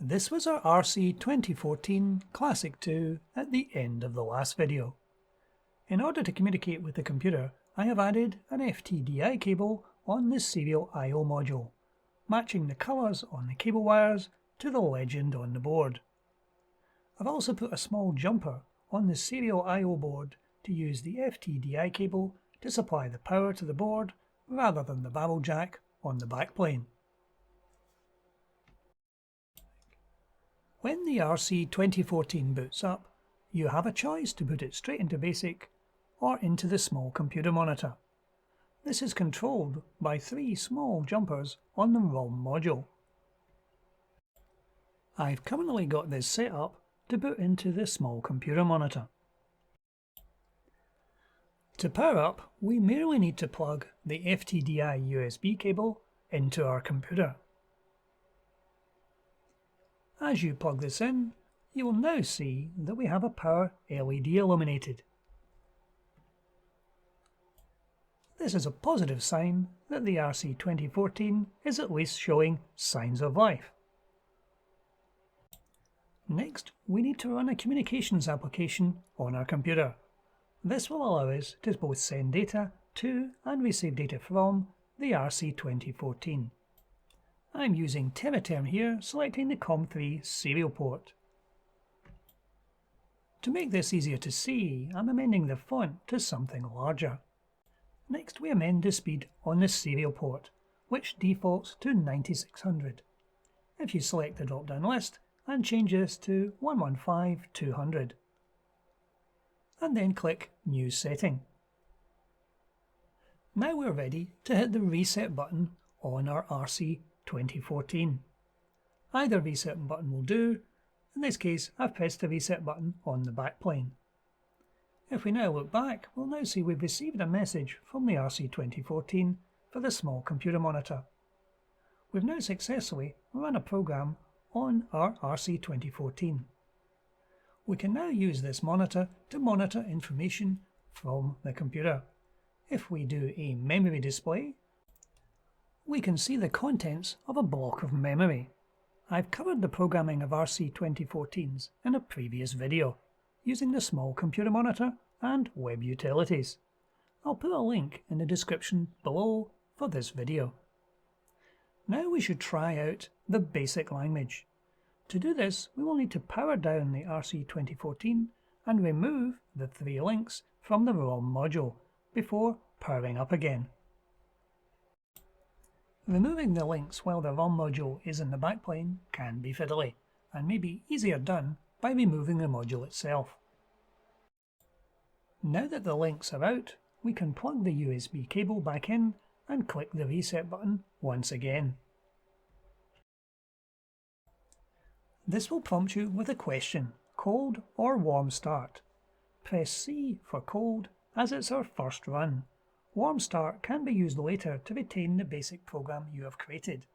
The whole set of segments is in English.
This was our RC 2014 Classic 2 at the end of the last video. In order to communicate with the computer, I have added an FTDI cable on the serial I/O module, matching the colours on the cable wires to the legend on the board. I've also put a small jumper on the serial I/O board to use the FTDI cable to supply the power to the board rather than the barrel jack on the backplane. When the RC 2014 boots up, you have a choice to put it straight into BASIC or into the small computer monitor. This is controlled by 3 small jumpers on the ROM module. I've currently got this set up to boot into the small computer monitor. To power up, we merely need to plug the FTDI USB cable into our computer. As you plug this in, you will now see that we have a power LED illuminated. This is a positive sign that the RC 2014 is at least showing signs of life. Next, we need to run a communications application on our computer. This will allow us to both send data to and receive data from the RC 2014. I'm using TeraTerm here, selecting the COM3 serial port. To make this easier to see, I'm amending the font to something larger. Next, we amend the speed on the serial port, which defaults to 9600. If you select the drop-down list and change this to 115200, and then click New Setting. Now we're ready to hit the reset button on our RC 2014. Either reset button will do. In this case, I've pressed the reset button on the backplane. If we now look back, we'll now see we've received a message from the RC 2014 for the small computer monitor. We've now successfully run a program on our RC 2014. We can now use this monitor to monitor information from the computer. If we do a memory display, we can see the contents of a block of memory. I've covered the programming of RC 2014s in a previous video, using the small computer monitor and web utilities. I'll put a link in the description below for this video. Now we should try out the BASIC language. To do this, we will need to power down the RC 2014 and remove the 3 links from the ROM module before powering up again. Removing the links while the ROM module is in the backplane can be fiddly, and may be easier done by removing the module itself. Now that the links are out, we can plug the USB cable back in and click the reset button once again. This will prompt you with a question, cold or warm start. Press C for cold as it's our first run. Warm start can be used later to retain the BASIC program you have created.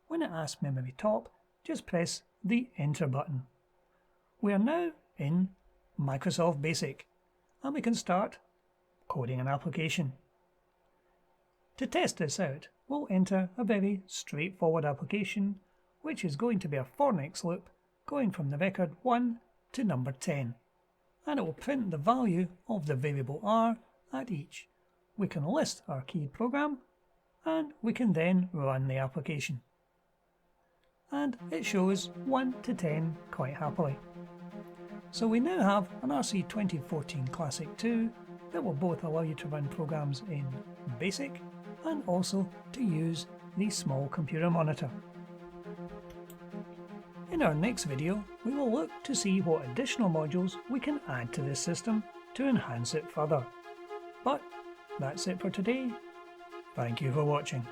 When it asks memory top, just press the enter button. We are now in Microsoft BASIC and we can start coding an application. To test this out, we'll enter a very straightforward application, which is going to be a for next loop going from the record 1 to number 10, and it will print the value of the variable r at each. We can list our keyed program and we can then run the application. And it shows 1 to 10 quite happily. So we now have an RC 2014 Classic 2 that will both allow you to run programs in BASIC and also to use the small computer monitor. In our next video, we will look to see what additional modules we can add to this system to enhance it further. But that's it for today. Thank you for watching.